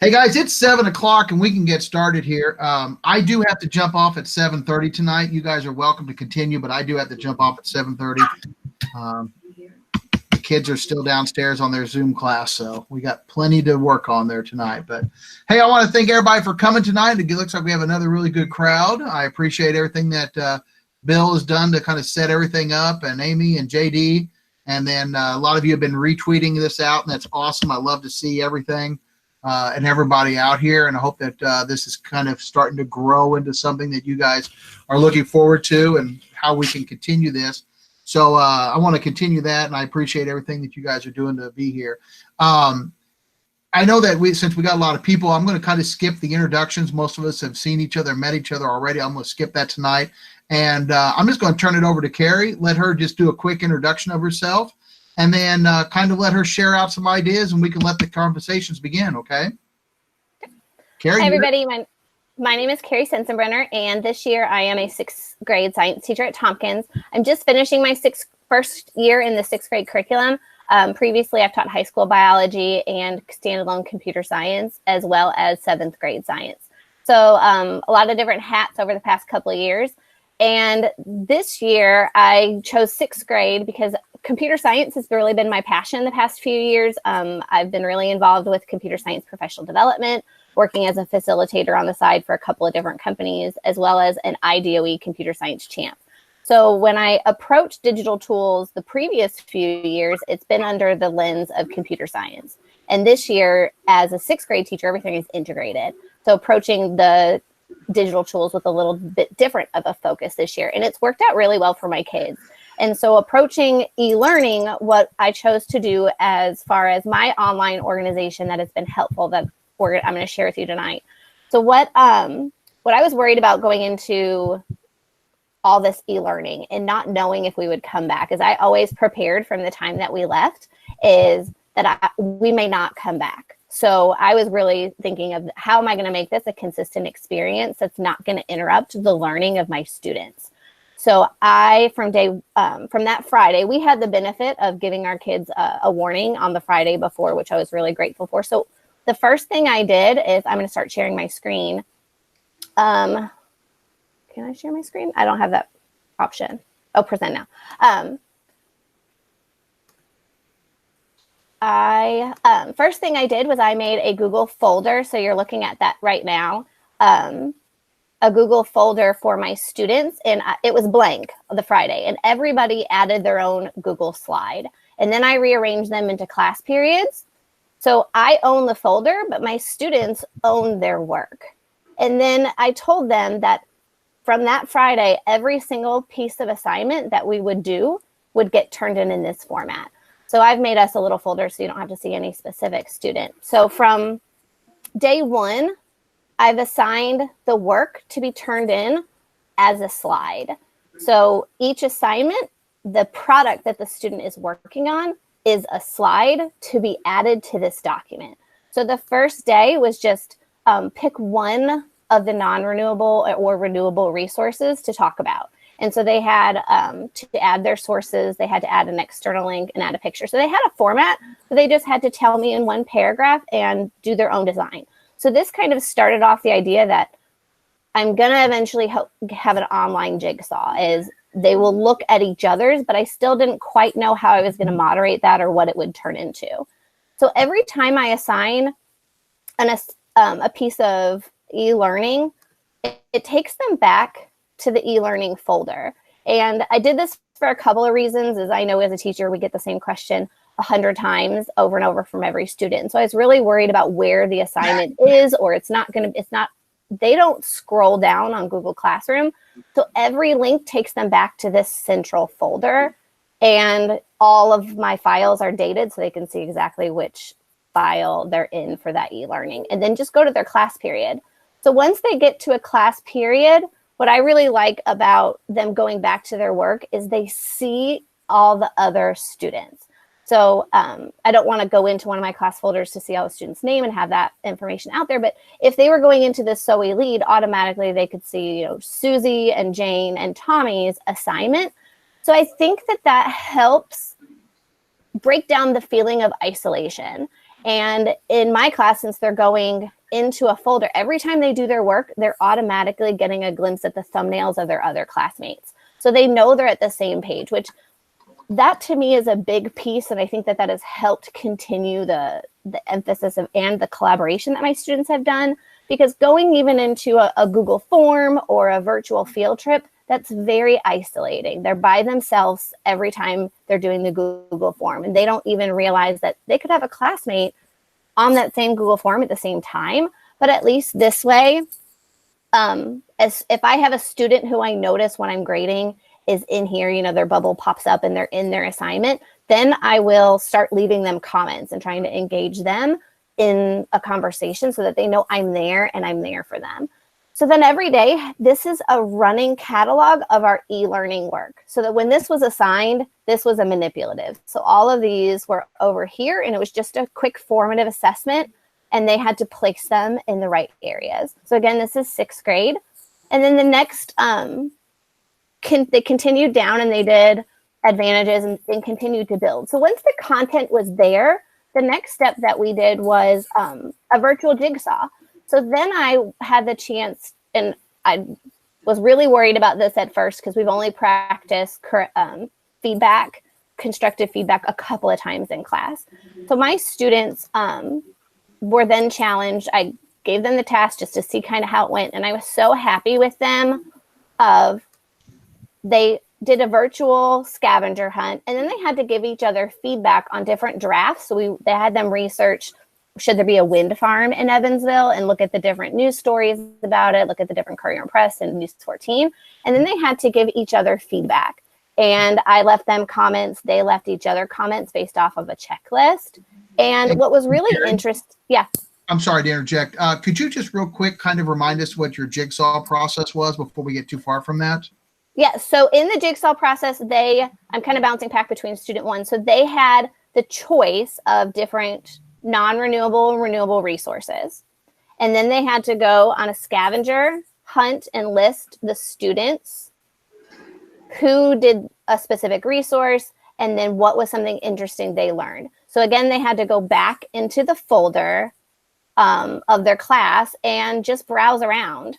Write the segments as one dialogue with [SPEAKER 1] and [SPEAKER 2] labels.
[SPEAKER 1] Hey guys, it's 7 o'clock and we can get started here. I do have to jump off at 7:30 tonight. You guys are welcome to continue, but I do have to jump off at 7:30. The kids are still downstairs on their Zoom class, so we got plenty to work on there tonight. But hey, I want to thank everybody for coming tonight. It looks like we have another really good crowd. I appreciate everything that Bill has done to kind of set everything up, and Amy and JD. And then a lot of you have been retweeting this out, and that's awesome. I love to see everything. And everybody out here, and I hope that this is kind of starting to grow into something that you guys are looking forward to and how we can continue this. So I want to continue that, and I appreciate everything that you guys are doing to be here. I know that since we got a lot of people, I'm going to kind of skip the introductions. Most of us have seen each other, met each other already. I'm going to skip that tonight, and I'm just going to turn it over to Kerry, let her just do a quick introduction of herself, and then kind of let her share out some ideas, and we can let the conversations begin, okay? Kerry,
[SPEAKER 2] hi, everybody. My name is Kerry Sensenbrenner, and this year I am a 6th grade science teacher at Tompkins. I'm just finishing my first year in the 6th grade curriculum. Previously, I've taught high school biology and standalone computer science, as well as 7th grade science. So a lot of different hats over the past couple of years. And this year I chose 6th grade because computer science has really been my passion the past few years. I've been really involved with computer science professional development, working as a facilitator on the side for a couple of different companies, as well as an IDOE computer science champ. So when I approached digital tools the previous few years, it's been under the lens of computer science. And this year, as a 6th grade teacher, everything is integrated. So approaching the digital tools with a little bit different of a focus this year. And it's worked out really well for my kids. And so approaching e-learning, what I chose to do as far as my online organization that has been helpful that I'm going to share with you tonight. So what I was worried about going into all this e-learning and not knowing if we would come back, as I always prepared from the time that we left, is that we may not come back. So I was really thinking of how am I going to make this a consistent experience that's not going to interrupt the learning of my students. So from that Friday, we had the benefit of giving our kids a warning on the Friday before, which I was really grateful for. So the first thing I did is I'm going to start sharing my screen. Can I share my screen? I don't have that option. Oh, present now. First thing I did was I made a Google folder. So you're looking at that right now. A Google folder for my students, and it was blank the Friday, and everybody added their own Google slide. And then I rearranged them into class periods. So I own the folder, but my students own their work. And then I told them that from that Friday, every single piece of assignment that we would do would get turned in this format. So I've made us a little folder so you don't have to see any specific student. So from day one, I've assigned the work to be turned in as a slide. So each assignment, the product that the student is working on is a slide to be added to this document. So the first day was just pick one of the non-renewable or renewable resources to talk about. And so they had to add their sources, they had to add an external link and add a picture. So they had a format, but they just had to tell me in one paragraph and do their own design. So this kind of started off the idea that I'm going to eventually have an online Jigsaw, is they will look at each other's, but I still didn't quite know how I was going to moderate that or what it would turn into. So every time I assign a piece of e-learning, it takes them back to the e-learning folder. And I did this for a couple of reasons. As I know as a teacher, we get the same question 100 times over and over from every student. So I was really worried about where the assignment is, or they don't scroll down on Google Classroom. So every link takes them back to this central folder, and all of my files are dated so they can see exactly which file they're in for that e-learning, and then just go to their class period. So once they get to a class period, what I really like about them going back to their work is they see all the other students. So I don't want to go into one of my class folders to see all the students' name and have that information out there. But if they were going into the SOE lead, automatically they could see, Susie and Jane and Tommy's assignment. So I think that helps break down the feeling of isolation. And in my class, since they're going into a folder, every time they do their work, they're automatically getting a glimpse at the thumbnails of their other classmates. So they know they're at the same page, which that to me is a big piece. And I think that that has helped continue the emphasis of and the collaboration that my students have done, because going even into a Google form or a virtual field trip, that's very isolating. They're by themselves every time they're doing the Google form, and they don't even realize that they could have a classmate on that same Google form at the same time. But at least this way, as if I have a student who I notice when I'm grading is in here, you know, their bubble pops up and they're in their assignment, then I will start leaving them comments and trying to engage them in a conversation so that they know I'm there and I'm there for them. So then every day, this is a running catalog of our e-learning work. So that when this was assigned, this was a manipulative. So all of these were over here, and it was just a quick formative assessment, and they had to place them in the right areas. So again, this is 6th grade. And then the next, they continued down and they did advantages and continued to build. So once the content was there, the next step that we did was a virtual jigsaw. So then I had the chance, and I was really worried about this at first because we've only practiced feedback, constructive feedback a couple of times in class. So my students were then challenged. I gave them the task just to see kind of how it went. And I was so happy with them they did a virtual scavenger hunt, and then they had to give each other feedback on different drafts. So they had them research, should there be a wind farm in Evansville, and look at the different news stories about it, look at the different Courier and Press and News 14. And then they had to give each other feedback. And I left them comments. They left each other comments based off of a checklist. And what was really interesting, yeah.
[SPEAKER 1] I'm sorry to interject. Could you just real quick kind of remind us what your jigsaw process was before we get too far from that?
[SPEAKER 2] Yeah, so in the jigsaw process, I'm kind of bouncing back between student one. So they had the choice of different non-renewable and renewable resources. And then they had to go on a scavenger hunt and list the students who did a specific resource and then what was something interesting they learned. So again, they had to go back into the folder of their class and just browse around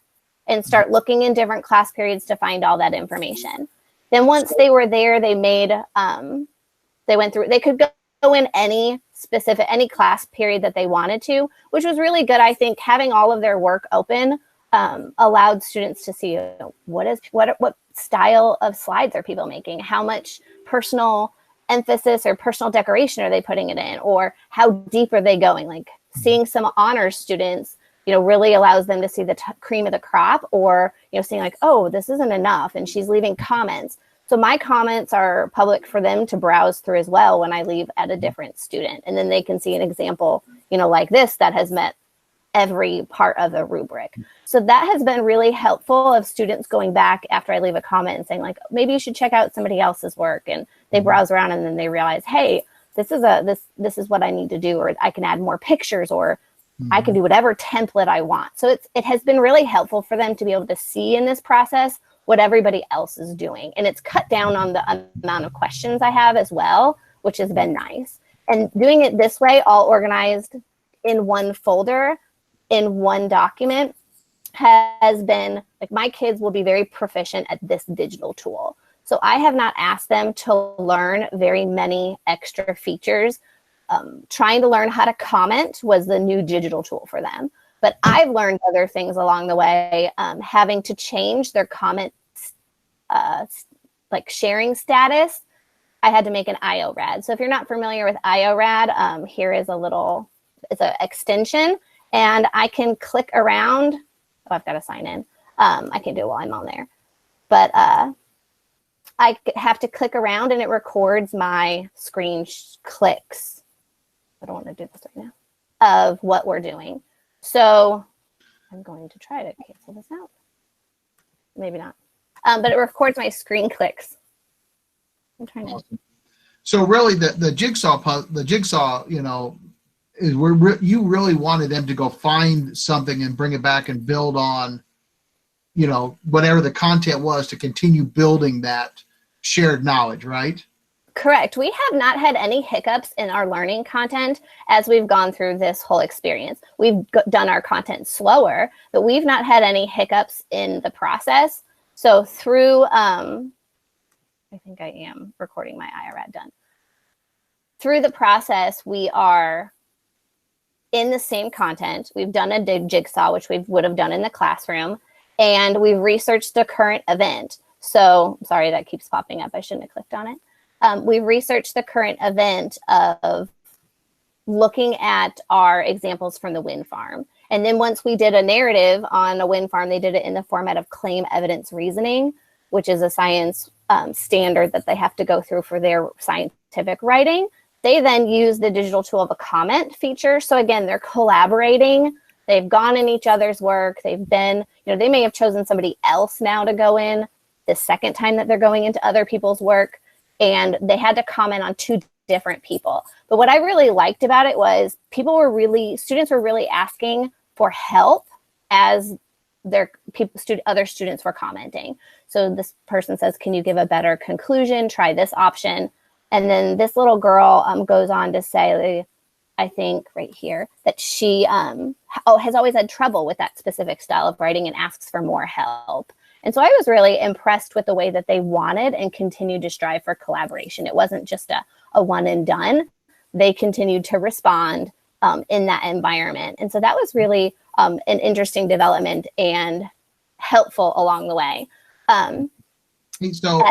[SPEAKER 2] and start looking in different class periods to find all that information. Then once they were there, they went through, they could go in any class period that they wanted to, which was really good. I think having all of their work open allowed students to see what style of slides are people making, how much personal emphasis or personal decoration are they putting it in, or how deep are they going. Like seeing some honors students, really allows them to see the cream of the crop, or, seeing like, oh, this isn't enough, and she's leaving comments. So my comments are public for them to browse through as well when I leave at a different student. And then they can see an example, like this that has met every part of the rubric. So that has been really helpful of students going back after I leave a comment and saying like, maybe you should check out somebody else's work. And they browse around and then they realize, hey, this is what I need to do, or I can add more pictures, or I can do whatever template I want. So it has been really helpful for them to be able to see in this process what everybody else is doing. And it's cut down on the amount of questions I have as well, which has been nice. And doing it this way, all organized in one folder, in one document, has been, like, my kids will be very proficient at this digital tool. So I have not asked them to learn very many extra features. Trying to learn how to comment was the new digital tool for them. But I've learned other things along the way, having to change their comment, like sharing status. I had to make an IORAD. So if you're not familiar with IORAD, here is it's an extension, and I can click around. Oh, I've got to sign in. I can do it while I'm on there. But I have to click around and it records my screen clicks. I don't want to do this right now, of what we're doing. So I'm going to try to cancel this out. Maybe not. But it records my screen clicks. I'm trying to.
[SPEAKER 1] Awesome. So really the jigsaw, is where you really wanted them to go find something and bring it back and build on, whatever the content was, to continue building that shared knowledge, right?
[SPEAKER 2] Correct. We have not had any hiccups in our learning content as we've gone through this whole experience. We've done our content slower, but we've not had any hiccups in the process. So through, I think I am recording my IRAD done. Through the process, we are in the same content. We've done a jigsaw, which we would have done in the classroom, and we've researched the current event. So sorry, that keeps popping up. I shouldn't have clicked on it. We've researched the current event of looking at our examples from the wind farm. And then once we did a narrative on a wind farm, they did it in the format of claim evidence reasoning, which is a science standard that they have to go through for their scientific writing. They then use the digital tool of a comment feature. So again, they're collaborating. They've gone in each other's work. They've been, they may have chosen somebody else now to go in the second time that they're going into other people's work. And they had to comment on 2 different people. But what I really liked about it was students were really asking for help as other students were commenting. So this person says, can you give a better conclusion? Try this option. And then this little girl goes on to say, I think right here, that she has always had trouble with that specific style of writing and asks for more help. And so I was really impressed with the way that they wanted and continued to strive for collaboration. It wasn't just a one and done. They continued to respond in that environment. And so that was really an interesting development and helpful along the way.
[SPEAKER 1] So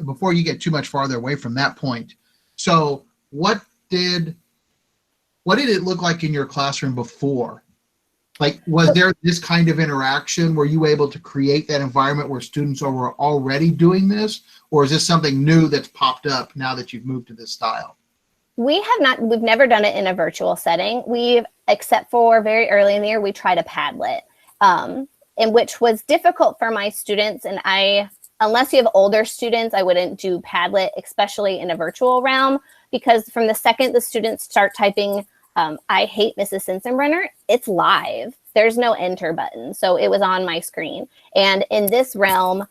[SPEAKER 1] before you get too much farther away from that point, so what did it look like in your classroom before? Like, was there this kind of interaction? Were you able to create that environment where students were already doing this? Or is this something new that's popped up now that you've moved to this style?
[SPEAKER 2] We've never done it in a virtual setting. Except for very early in the year, we tried a Padlet, in which was difficult for my students. And unless you have older students, I wouldn't do Padlet, especially in a virtual realm, because from the second the students start typing, I hate Mrs. Sensenbrenner, it's live. There's no enter button. So it was on my screen. And in this realm,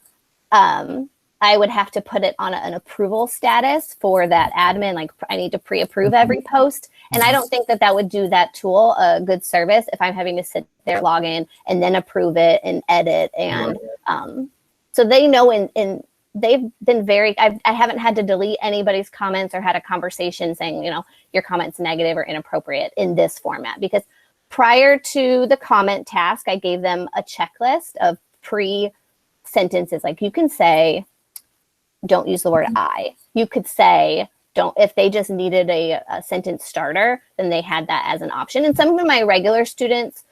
[SPEAKER 2] I would have to put it on an approval status for that admin. Like, I need to pre-approve every post. And I don't think that would do that tool a good service if I'm having to sit there, log in, and then approve it and edit. And so they know, and they've been I haven't had to delete anybody's comments or had a conversation saying, your comment's negative or inappropriate in this format. Because prior to the comment task, I gave them a checklist of pre-sentences. Like, you can say, don't use the word I. You could say, if they just needed a sentence starter, then they had that as an option. And some of my regular students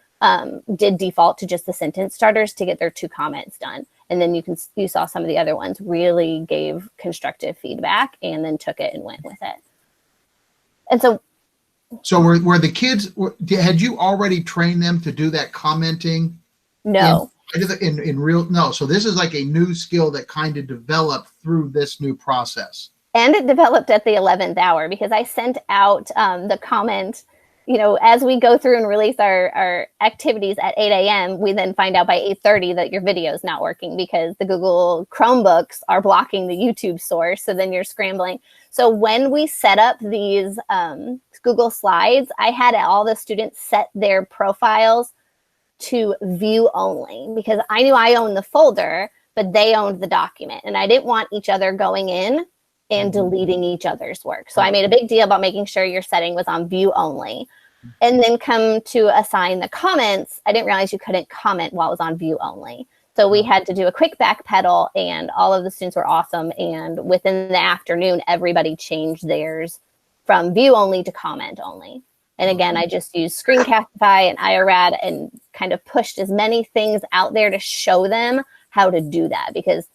[SPEAKER 2] did default to just the sentence starters to get their 2 comments done. And then you saw some of the other ones really gave constructive feedback and then took it and went with it. And so were the kids, had you already trained them to do that commenting? No.
[SPEAKER 1] In real, no. So this is like a new skill that kind of developed through this new process.
[SPEAKER 2] And it developed at the 11th hour, because I sent out the comment, as we go through and release our activities at 8 a.m., we then find out by 8:30 that your video is not working because the Google Chromebooks are blocking the YouTube source. So then you're scrambling. So when we set up these Google Slides, I had all the students set their profiles to view only, because I knew I owned the folder, but they owned the document. And I didn't want each other going in and deleting each other's work. So I made a big deal about making sure your setting was on view only. And then come to assign the comments, I didn't realize you couldn't comment while it was on view only. So we had to do a quick backpedal, and all of the students were awesome. And within the afternoon, everybody changed theirs from view only to comment only. And again, I just used Screencastify and IRAD and kind of pushed as many things out there to show them how to do that, because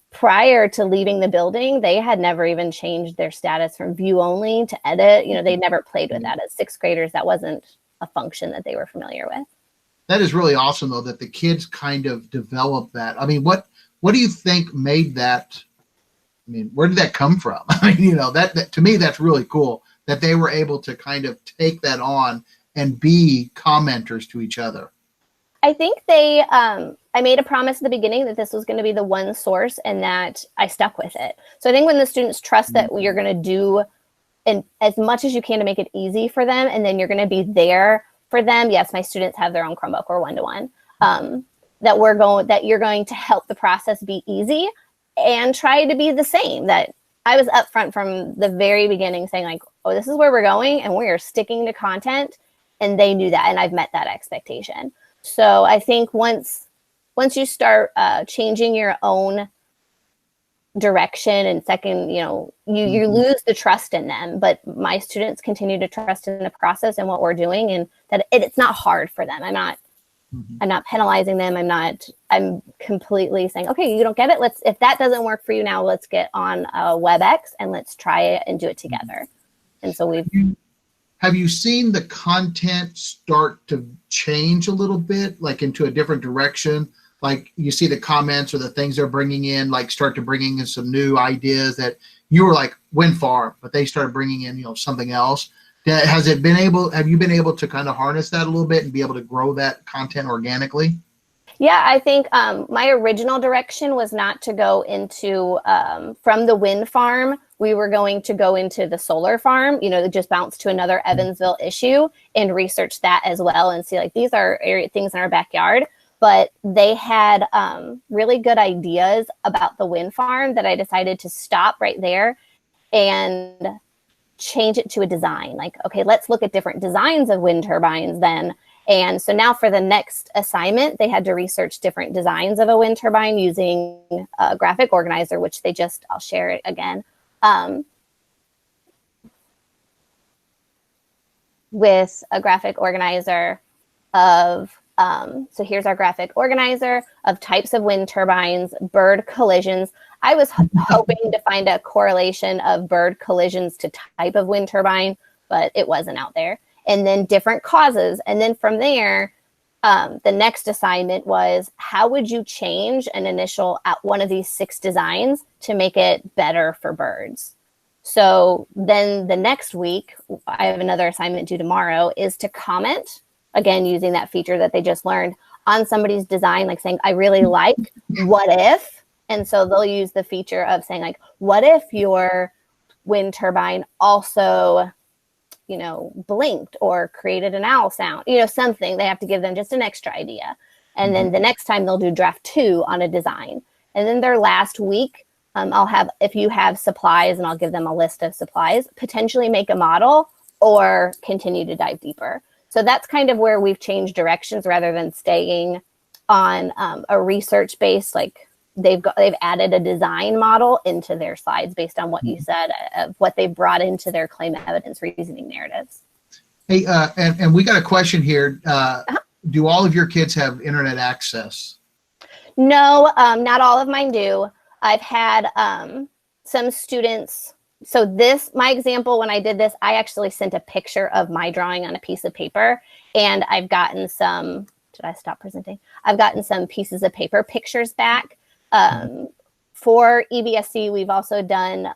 [SPEAKER 2] prior to leaving the building, they had never even changed their status from view only to edit. They'd never played with that. As 6th graders, that wasn't a function that they were familiar with.
[SPEAKER 1] That is really awesome, though, that the kids kind of developed that. I mean, what do you think made that? I mean, where did that come from? I mean, that to me, that's really cool that they were able to kind of take that on and be commenters to each other.
[SPEAKER 2] I think they, I made a promise at the beginning that this was going to be the one source and that I stuck with it. So I think when the students trust that you're going to do as much as you can to make it easy for them, and then you're going to be there for them. Yes, my students have their own Chromebook or one-to-one. That you're going to help the process be easy and try to be the same. That I was upfront from the very beginning saying like, oh, this is where we're going and we are sticking to content. And they knew that, and I've met that expectation. So I think once you start changing your own direction, and second, you lose the trust in them, but my students continue to trust in the process and what we're doing, and that it's not hard for them. I'm not penalizing them. I'm completely saying, okay, you don't get it. If that doesn't work for you now, let's get on WebEx and let's try it and do it together. And so
[SPEAKER 1] have you seen the content start to change a little bit, like into a different direction? Like you see the comments or the things they're bringing in, like start to bringing in some new ideas that you were like wind farm, but they started bringing in, something else. Have you been able to kind of harness that a little bit and be able to grow that content organically?
[SPEAKER 2] Yeah, I think my original direction was not to go into, from the wind farm, we were going to go into the solar farm, just bounce to another Evansville issue and research that as well and see like these are things in our backyard. But they had really good ideas about the wind farm that I decided to stop right there and change it to a design. Like, okay, let's look at different designs of wind turbines then. And so now for the next assignment, they had to research different designs of a wind turbine using a graphic organizer, which I'll share it again, with a graphic organizer of, so here's our graphic organizer of types of wind turbines, bird collisions. I was hoping to find a correlation of bird collisions to type of wind turbine, but it wasn't out there. And then different causes. And then from there, the next assignment was how would you change an initial one of these 6 designs to make it better for birds? So then the next week, I have another assignment due tomorrow, is to comment, again, using that feature that they just learned on somebody's design, like saying, I really like, what if? And so they'll use the feature of saying like, what if your wind turbine also, blinked or created an owl sound, something. They have to give them just an extra idea. And then the next time they'll do draft 2 on a design. And then their last week, if you have supplies, and I'll give them a list of supplies, potentially make a model or continue to dive deeper. So that's kind of where we've changed directions rather than staying on a research base. Like they've added a design model into their slides based on what you said of what they've brought into their claim evidence reasoning narratives.
[SPEAKER 1] Hey, and we got a question here. Do all of your kids have internet access?
[SPEAKER 2] No, not all of mine do. I've had some students. So my example, when I did this, I actually sent a picture of my drawing on a piece of paper, and I've gotten some, did I stop presenting? I've gotten some pieces of paper pictures back. For EBSC, we've also done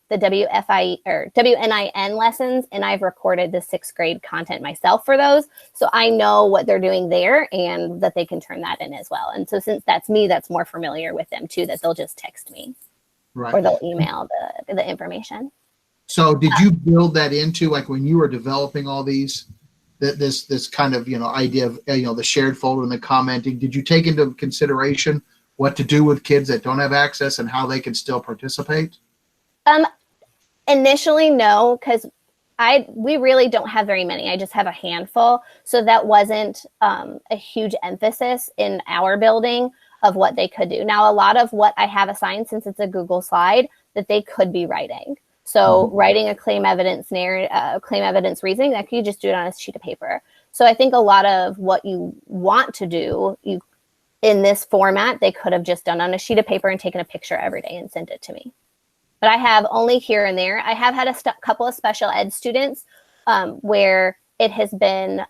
[SPEAKER 2] the WNIN lessons, and I've recorded the 6th grade content myself for those. So I know what they're doing there and that they can turn that in as well. And so since that's me, that's more familiar with them too, that they'll just text me. Right. Or they'll email the information.
[SPEAKER 1] So did you build that into, like when you were developing all these, this kind of, idea of, the shared folder and the commenting, did you take into consideration what to do with kids that don't have access and how they can still participate?
[SPEAKER 2] Initially, no, because we really don't have very many. I just have a handful. So that wasn't a huge emphasis in our building of what they could do. Now, a lot of what I have assigned, since it's a Google slide, that they could be writing. So writing a claim evidence reasoning, that you just do it on a sheet of paper. So I think a lot of what you want to do, in this format, they could have just done on a sheet of paper and taken a picture every day and sent it to me. But I have only here and there. I have had a couple of special ed students where it has been,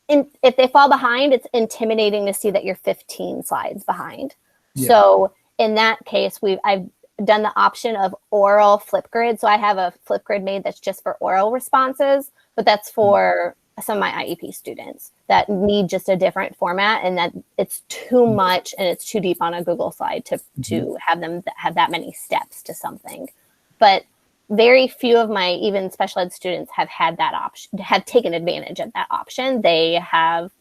[SPEAKER 2] if they fall behind, it's intimidating to see that you're 15 slides behind. Yeah. So in that case, I've done the option of oral Flipgrid. So I have a Flipgrid made that's just for oral responses, but that's for some of my IEP students that need just a different format, and that it's too much and it's too deep on a Google slide to have them have that many steps to something. But very few of my even special ed students have had that option, have taken advantage of that option. They have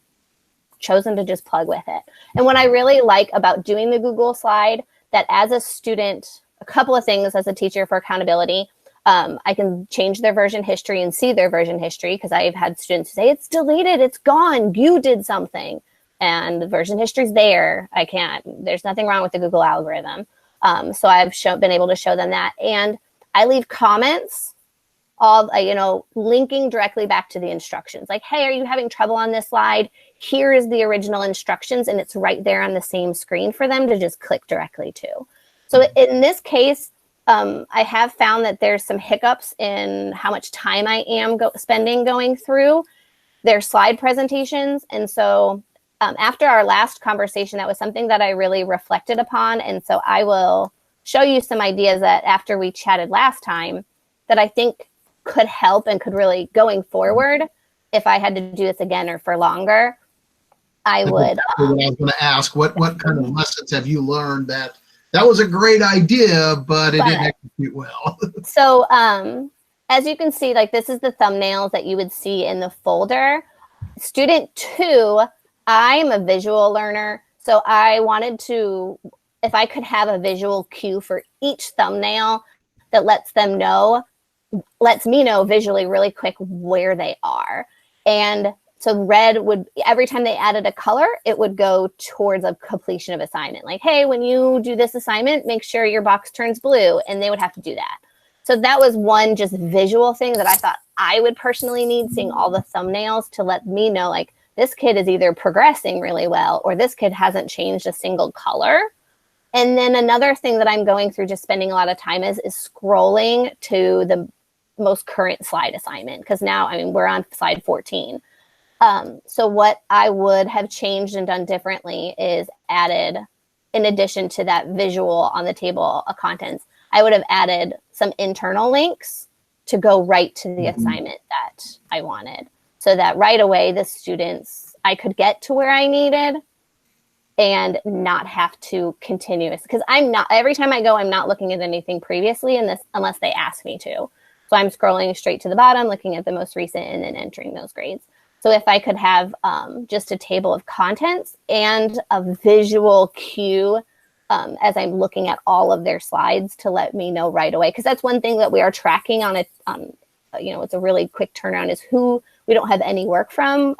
[SPEAKER 2] chosen to just plug with it. And what I really like about doing the Google slide, that as a student, a couple of things as a teacher for accountability, I can change their version history and see their version history, because I've had students say, it's deleted, it's gone, you did something. And the version history's there. I can't, there's nothing wrong with the Google algorithm. So I've been able to show them that. And I leave comments, all, linking directly back to the instructions. Like, hey, are you having trouble on this slide? Here is the original instructions, and it's right there on the same screen for them to just click directly to. So in this case, I have found that there's some hiccups in how much time I am spending going through their slide presentations. And so after our last conversation, that was something that I really reflected upon. And so I will show you some ideas that after we chatted last time that I think could help and could really, going forward, if I had to do this again or for longer, I would.
[SPEAKER 1] I was going to ask, what kind of lessons have you learned that was a great idea, but it didn't execute well?
[SPEAKER 2] So as you can see, like, this is the thumbnails that you would see in the folder. Student 2, I'm a visual learner, so I wanted to, if I could have a visual cue for each thumbnail that lets me know visually really quick where they are. And so red would, every time they added a color, it would go towards a completion of assignment. Like, hey, when you do this assignment, make sure your box turns blue, and they would have to do that. So that was one just visual thing that I thought I would personally need, seeing all the thumbnails to let me know, like, this kid is either progressing really well or this kid hasn't changed a single color. And then another thing that I'm going through, just spending a lot of time is scrolling to the most current slide assignment. Because now, I mean, we're on slide 14. So what I would have changed and done differently is added, in addition to that visual on the table of contents, I would have added some internal links to go right to the assignment that I wanted. So that right away, the students, I could get to where I needed and not have to continuous, because every time I go, I'm not looking at anything previously in this unless they ask me to. So I'm scrolling straight to the bottom, looking at the most recent, and then entering those grades. So if I could have just a table of contents and a visual cue as I'm looking at all of their slides to let me know right away, because that's one thing that we are tracking on it's a really quick turnaround, is who we don't have any work from.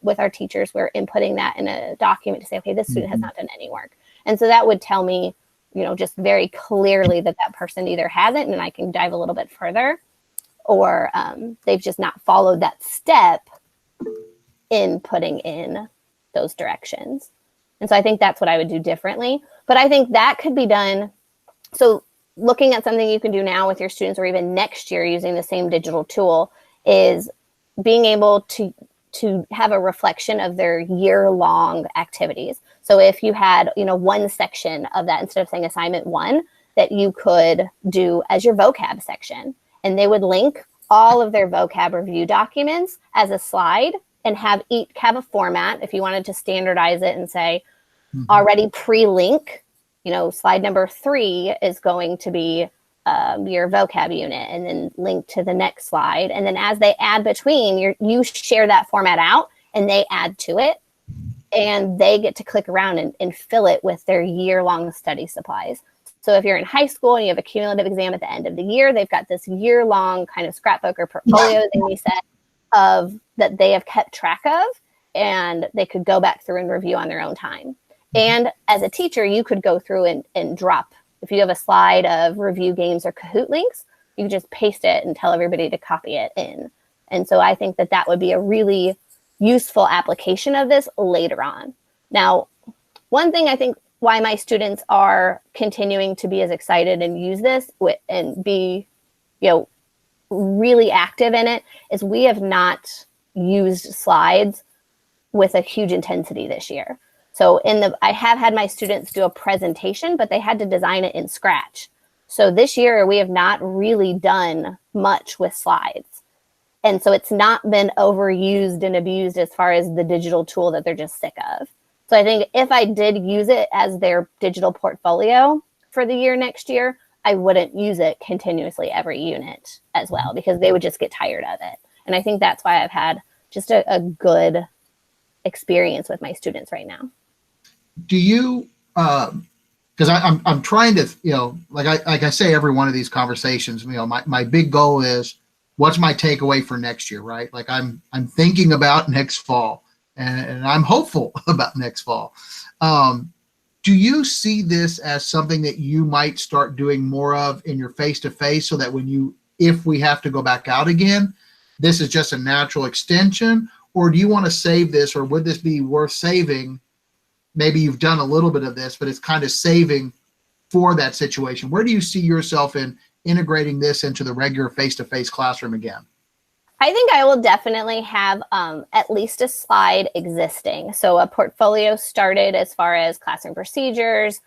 [SPEAKER 2] With our teachers, we're inputting that in a document to say, okay, this student has not done any work. And so that would tell me, just very clearly that person either hasn't, and I can dive a little bit further, or they've just not followed that step in putting in those directions. And so I think that's what I would do differently. But I think that could be done. So looking at something you can do now with your students, or even next year using the same digital tool, is being able to have a reflection of their year-long activities. So if you had, one section of that, instead of saying assignment 1, that you could do as your vocab section, and they would link all of their vocab review documents as a slide, and have a format. If you wanted to standardize it and say, already pre-link, slide number 3 is going to be your vocab unit, and then link to the next slide. And then as they add between, you share that format out, and they add to it, and they get to click around and fill it with their year-long study supplies. So if you're in high school and you have a cumulative exam at the end of the year, they've got this year-long kind of scrapbook or portfolio thingy set that they have kept track of, and they could go back through and review on their own time. And as a teacher, you could go through and drop, if you have a slide of review games or Kahoot links, you just paste it and tell everybody to copy it in. And so I think that would be a really useful application of this later on. Now, one thing I think why my students are continuing to be as excited and use this and be, really active in it, is we have not used slides with a huge intensity this year. So I have had my students do a presentation, but they had to design it in Scratch. So this year we have not really done much with slides. And so it's not been overused and abused as far as the digital tool that they're just sick of. So I think if I did use it as their digital portfolio for the year next year, I wouldn't use it continuously every unit as well, because they would just get tired of it. And I think that's why I've had just a good experience with my students right now.
[SPEAKER 1] Do you, because I'm trying to, like I say, every one of these conversations, my big goal is, what's my takeaway for next year, right? Like I'm thinking about next fall, and I'm hopeful about next fall. Do you see this as something that you might start doing more of in your face-to-face, so that if we have to go back out again, this is just a natural extension? Or do you want to save this, or would this be worth saving? Maybe you've done a little bit of this, but it's kind of saving for that situation. Where do you see yourself in integrating this into the regular face-to-face classroom again?
[SPEAKER 2] I think I will definitely have at least a slide existing. So a portfolio started as far as classroom procedures,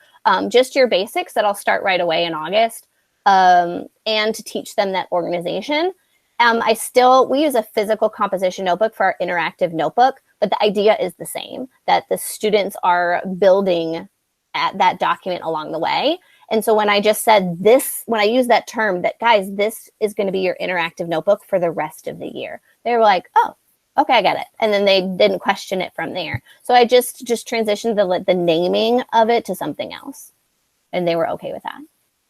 [SPEAKER 2] just your basics that I'll start right away in August, and to teach them that organization. We use a physical composition notebook for our interactive notebook, but the idea is the same, that the students are building at that document along the way. And so when I just said this, when I use that term, that guys, this is going to be your interactive notebook for the rest of the year, they were like, oh, okay, I get it. And then they didn't question it from there. So I just transitioned the naming of it to something else, and they were okay with that.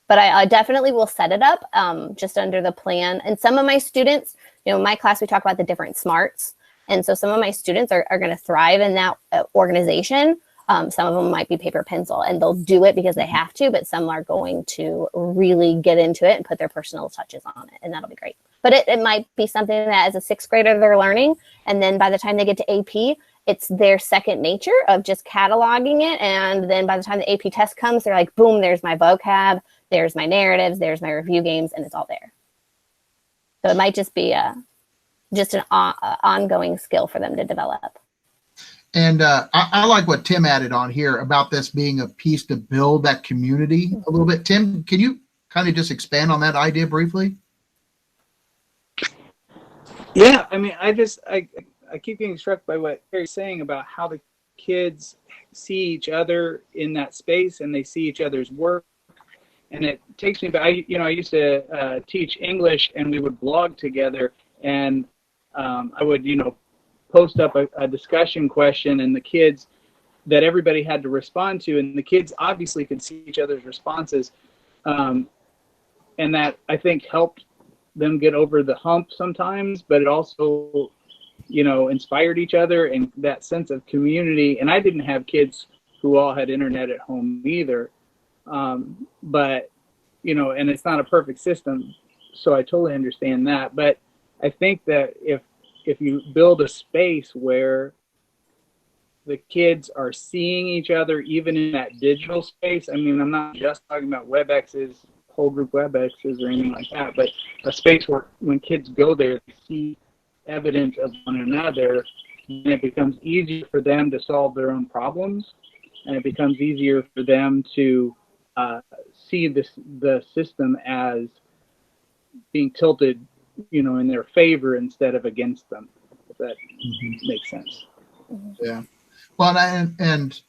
[SPEAKER 2] But I definitely will set it up just under the plan. And some of my students, in my class, we talk about the different smarts. And so some of my students are going to thrive in that organization. Some of them might be paper pencil, and they'll do it because they have to, but some are going to really get into it and put their personal touches on it, and that'll be great. But it might be something that as a sixth grader they're learning, and then by the time they get to AP, it's their second nature of just cataloging it, and then by the time the AP test comes, they're like, boom, there's my vocab, there's my narratives, there's my review games, and it's all there. So it might just be just an ongoing skill for them to develop.
[SPEAKER 1] And I like what Tim added on here about this being a piece to build that community a little bit. Tim, can you kind of just expand on that idea briefly?
[SPEAKER 3] Yeah, I mean, I keep getting struck by what Kerry's saying about how the kids see each other in that space, and they see each other's work. And it takes me back. I used to teach English, and we would blog together, and I would, post up a discussion question, and the kids that everybody had to respond to, and the kids obviously could see each other's responses, and that I think helped them get over the hump sometimes, but it also inspired each other and that sense of community. And I didn't have kids who all had internet at home either, but and it's not a perfect system, so I totally understand that. But I think that if you build a space where the kids are seeing each other, even in that digital space, I mean, I'm not just talking about WebExes, whole group WebExes or anything like that, but a space where when kids go there, they see evidence of one another, and it becomes easier for them to solve their own problems, and it becomes easier for them to see the system as being tilted in their favor instead of against them, if that makes sense.
[SPEAKER 1] Yeah. Well, and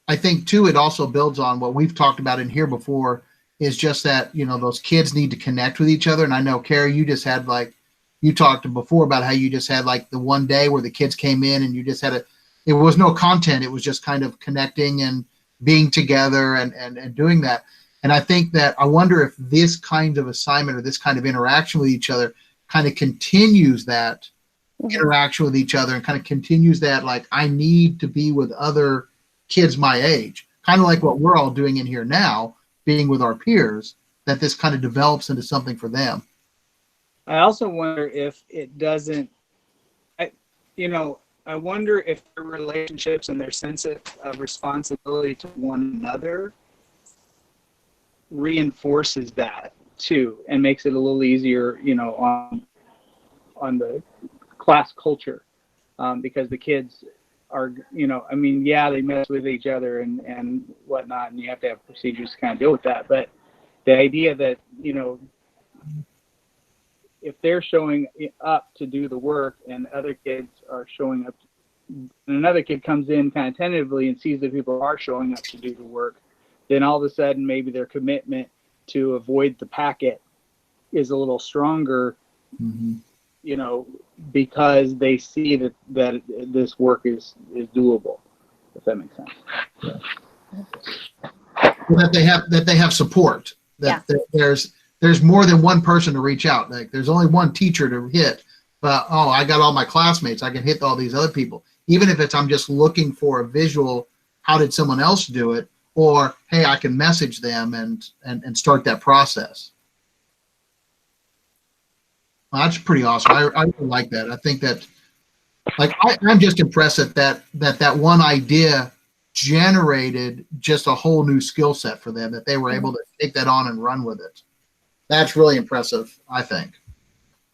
[SPEAKER 1] I think too, it also builds on what we've talked about in here before, is just that, those kids need to connect with each other. And I know, Kerry, you just had you talked before about how you just had the one day where the kids came in and you just had it was no content. It was just kind of connecting and being together and doing that. And I think that I wonder if this kind of assignment or this kind of interaction with each other kind of continues that interaction with each other, and kind of continues that, I need to be with other kids my age, kind of like what we're all doing in here now, being with our peers, that this kind of develops into something for them.
[SPEAKER 3] I also wonder if it doesn't, I wonder if their relationships and their sense of responsibility to one another reinforces that too, and makes it a little easier, on the class culture, because the kids are, they mess with each other and whatnot, and you have to have procedures to kind of deal with that. But the idea that, if they're showing up to do the work and other kids are showing up, and another kid comes in kind of tentatively and sees that people are showing up to do the work, then all of a sudden maybe their commitment to avoid the packet is a little stronger, because they see that this work is doable, if that makes sense.
[SPEAKER 1] That they have support. That there's more than one person to reach out. Like there's only one teacher to hit, but I got all my classmates. I can hit all these other people. Even if I'm just looking for a visual, how did someone else do it? Or hey, I can message them and start that process. Well, that's pretty awesome. I really like that. I think that, like, I'm just impressed that one idea generated just a whole new skill set for them, that they were able to take that on and run with it. That's really impressive, I think.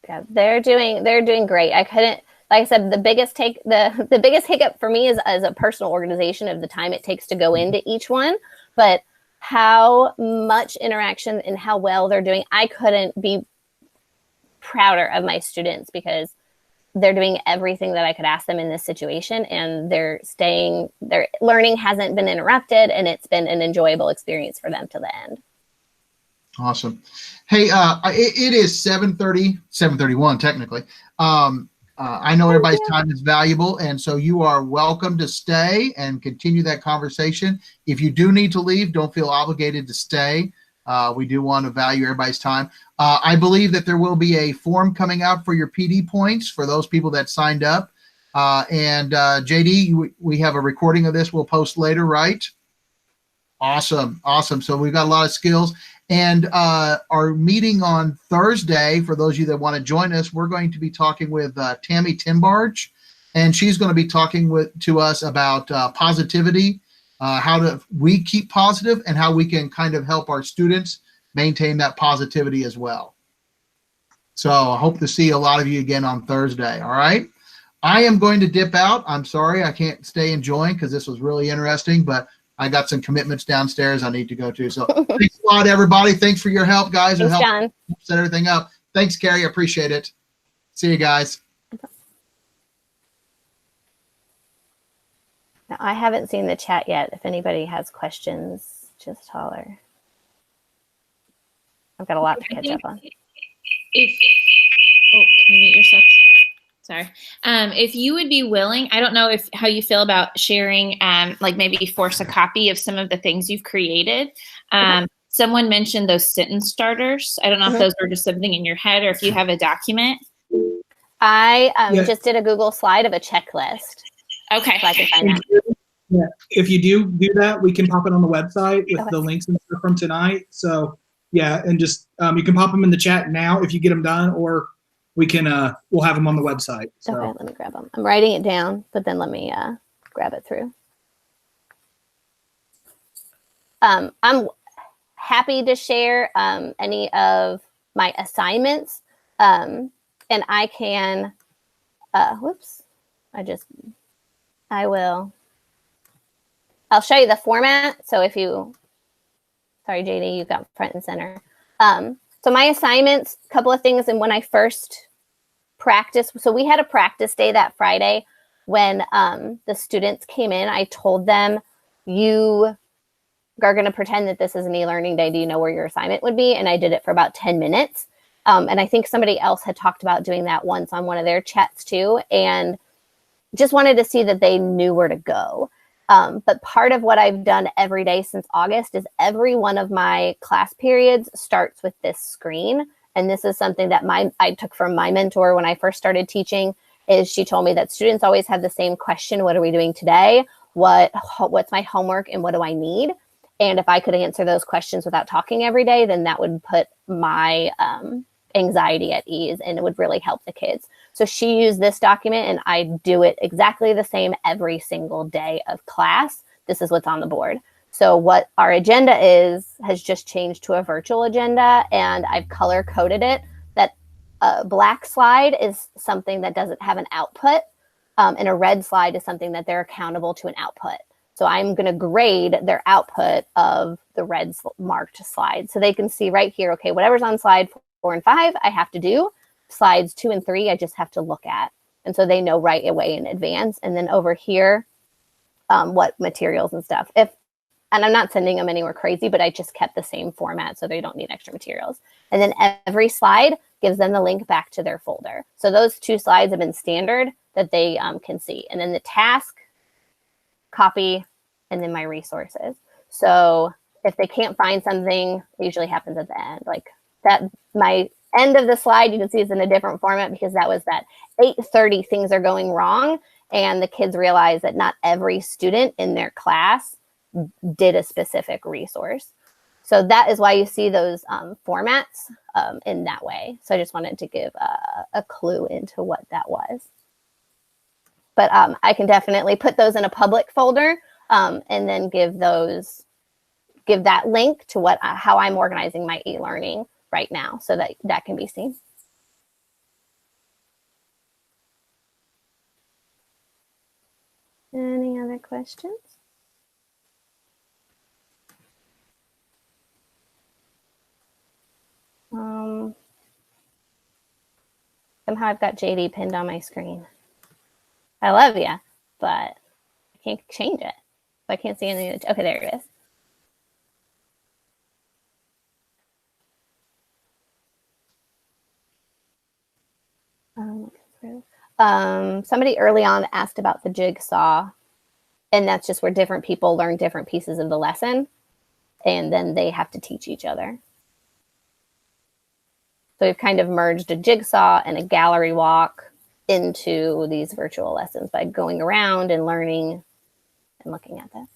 [SPEAKER 2] Yeah, they're doing great. I couldn't, like I said, the biggest hiccup for me is as a personal organization of the time it takes to go into each one, but how much interaction and how well they're doing. I couldn't be prouder of my students because they're doing everything that I could ask them in this situation, and their learning hasn't been interrupted, and it's been an enjoyable experience for them to the end.
[SPEAKER 1] Awesome. Hey, it is 7:31 technically. I know everybody's time is valuable, and so you are welcome to stay and continue that conversation. If you do need to leave, don't feel obligated to stay. We do want to value everybody's time. I believe that there will be a form coming out for your PD points for those people that signed up. And JD, we have a recording of this we'll post later, right? Awesome. So we've got a lot of skills. And our meeting on Thursday, for those of you that want to join us, we're going to be talking with Tammy Timbarge, and she's going to be talking to us about positivity, how do we keep positive, and how we can kind of help our students maintain that positivity as well. So I hope to see a lot of you again on Thursday. All right. I am going to dip out. I'm sorry I can't stay and join because this was really interesting, but I got some commitments downstairs I need to go to. So thanks a lot, everybody. Thanks for your help, guys.
[SPEAKER 2] Thanks, John.
[SPEAKER 1] Set everything up. Thanks, Kerry. I appreciate it. See you guys.
[SPEAKER 2] Now, I haven't seen the chat yet. If anybody has questions, just holler. I've got a lot to catch up on.
[SPEAKER 4] Can you mute yourself? Sorry. If you would be willing, I don't know how you feel about sharing, like maybe force a copy of some of the things you've created. Someone mentioned those sentence starters. I don't know if those were just something in your head or if you have a document.
[SPEAKER 2] I just did a Google slide of a checklist. Okay. So I can find that.
[SPEAKER 5] Yeah. If you do that, we can pop it on the website with the links and stuff from tonight. So yeah, and just you can pop them in the chat now if you get them done, or we can we'll have them on the website. So.
[SPEAKER 2] Okay, let me grab them. I'm writing it down, but then let me grab it through. I'm happy to share any of my assignments, and I can. I'll show you the format. So if you, sorry, JD, you got front and center. So my assignments, a couple of things. And when I first practiced, so we had a practice day that Friday when the students came in. I told them, you are going to pretend that this is an e-learning day. Do you know where your assignment would be? And I did it for about 10 minutes. And I think somebody else had talked about doing that once on one of their chats too. And just wanted to see that they knew where to go. But part of what I've done every day since August is every one of my class periods starts with this screen. And this is something that I took from my mentor when I first started teaching, is she told me that students always have the same question: what are we doing today? What's my homework and what do I need? And if I could answer those questions without talking every day, then that would put my anxiety at ease, and it would really help the kids. So she used this document, and I do it exactly the same every single day of class. This is what's on the board. So what our agenda has just changed to a virtual agenda, and I've color coded it. That a black slide is something that doesn't have an output, and a red slide is something that they're accountable to an output. So I'm going to grade their output of the red marked slide, so they can see right here, okay, whatever's on slide 4 and 5, I have to do. slides 2 and 3, I just have to look at. And so they know right away in advance. And then over here, what materials and stuff. And I'm not sending them anywhere crazy, but I just kept the same format so they don't need extra materials. And then every slide gives them the link back to their folder. So those 2 slides have been standard that they can see. And then the task, copy, and then my resources. So if they can't find something, it usually happens at the end. Like that, my end of the slide, you can see it's in a different format because that was that 8:30 things are going wrong. And the kids realize that not every student in their class did a specific resource. So that is why you see those formats in that way. So I just wanted to give a clue into what that was. But I can definitely put those in a public folder and then give that link to how I'm organizing my e-learning right now so that can be seen. Any other questions? Somehow I've got JD pinned on my screen. I love you, but I can't change it. So I can't see anything. Okay, there it is. Somebody early on asked about the Jigsaw, and that's just where different people learn different pieces of the lesson, and then they have to teach each other. So we've kind of merged a Jigsaw and a gallery walk into these virtual lessons by going around and learning and looking at this.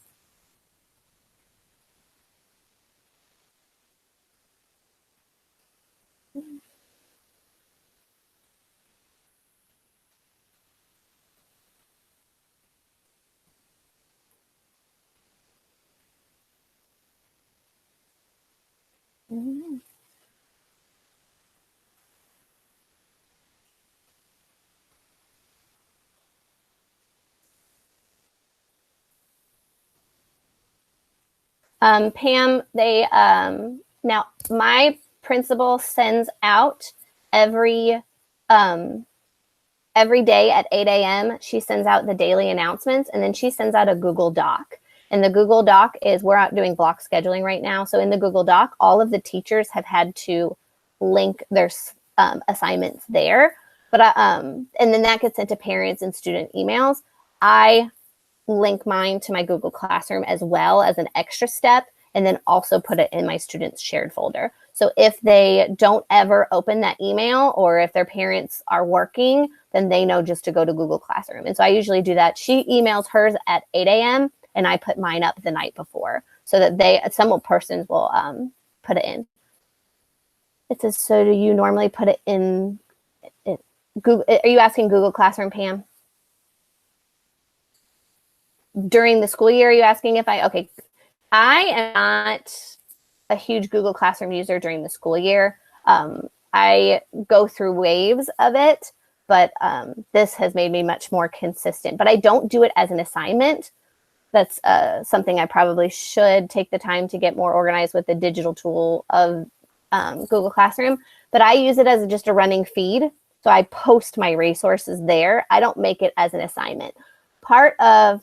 [SPEAKER 2] Mm-hmm. Pam, now my principal sends out every day at 8 a.m. She sends out the daily announcements, and then she sends out a Google Doc. And the Google Doc is, we're out doing block scheduling right now. So in the Google Doc, all of the teachers have had to link their assignments there. But and then that gets sent to parents and student emails. I link mine to my Google Classroom as well as an extra step, and then also put it in my students' shared folder. So if they don't ever open that email, or if their parents are working, then they know just to go to Google Classroom. And so I usually do that. She emails hers at 8 a.m. and I put mine up the night before so that some persons will put it in. It says, so do you normally put it in Google? Are you asking Google Classroom, Pam? During the school year, are you asking if okay. I am not a huge Google Classroom user during the school year. I go through waves of it, but this has made me much more consistent. But I don't do it as an assignment. That's something I probably should take the time to get more organized with the digital tool of Google Classroom. But I use it as just a running feed. So I post my resources there. I don't make it as an assignment. Part of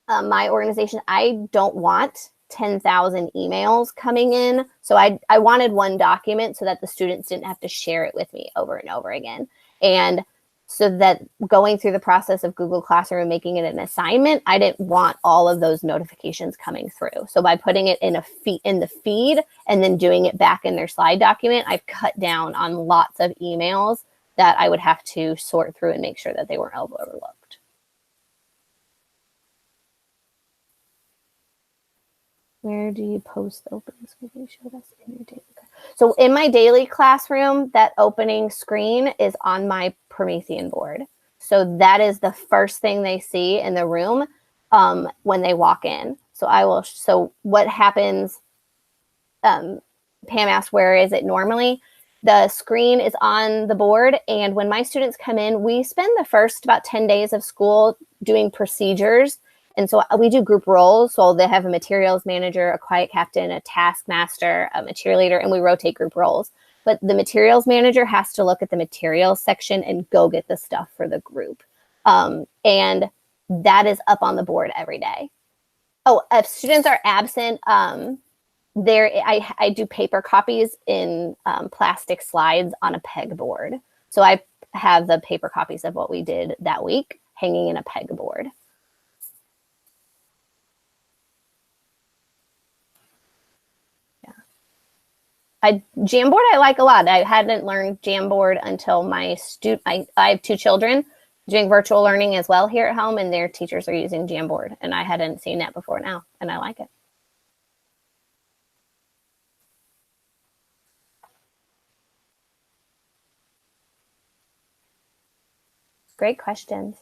[SPEAKER 2] my organization, I don't want 10,000 emails coming in. So I wanted one document so that the students didn't have to share it with me over and over again. And so that going through the process of Google Classroom and making it an assignment, I didn't want all of those notifications coming through. So by putting it in the feed and then doing it back in their slide document, I've cut down on lots of emails that I would have to sort through and make sure that they weren't overlooked. Where do you post the opening screen you showed us in your daily? So in my daily classroom, that opening screen is on my Promethean board. So that is the first thing they see in the room when they walk in. So what happens, Pam asked, where is it normally? The screen is on the board. And when my students come in, we spend the first about 10 days of school doing procedures. And so we do group roles. So they have a materials manager, a quiet captain, a task master, a cheerleader, and we rotate group roles. but the materials manager has to look at the materials section and go get the stuff for the group. And that is up on the board every day. Oh, if students are absent, I do paper copies in plastic slides on a pegboard. So I have the paper copies of what we did that week hanging in a pegboard. Jamboard I like a lot. I hadn't learned Jamboard until I have 2 children doing virtual learning as well here at home, and their teachers are using Jamboard, and I hadn't seen that before now, and I like it. Great questions.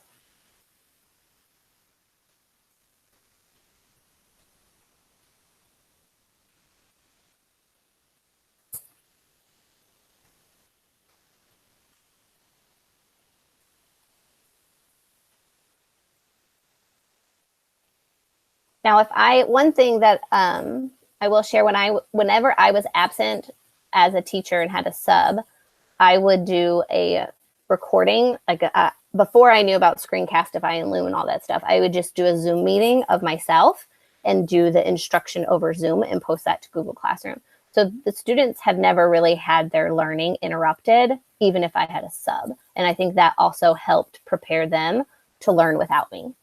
[SPEAKER 2] Now, one thing that I will share, whenever I was absent as a teacher and had a sub, I would do a recording, like before I knew about Screencastify and Loom and all that stuff, I would just do a Zoom meeting of myself and do the instruction over Zoom and post that to Google Classroom. So the students have never really had their learning interrupted, even if I had a sub. And I think that also helped prepare them to learn without me.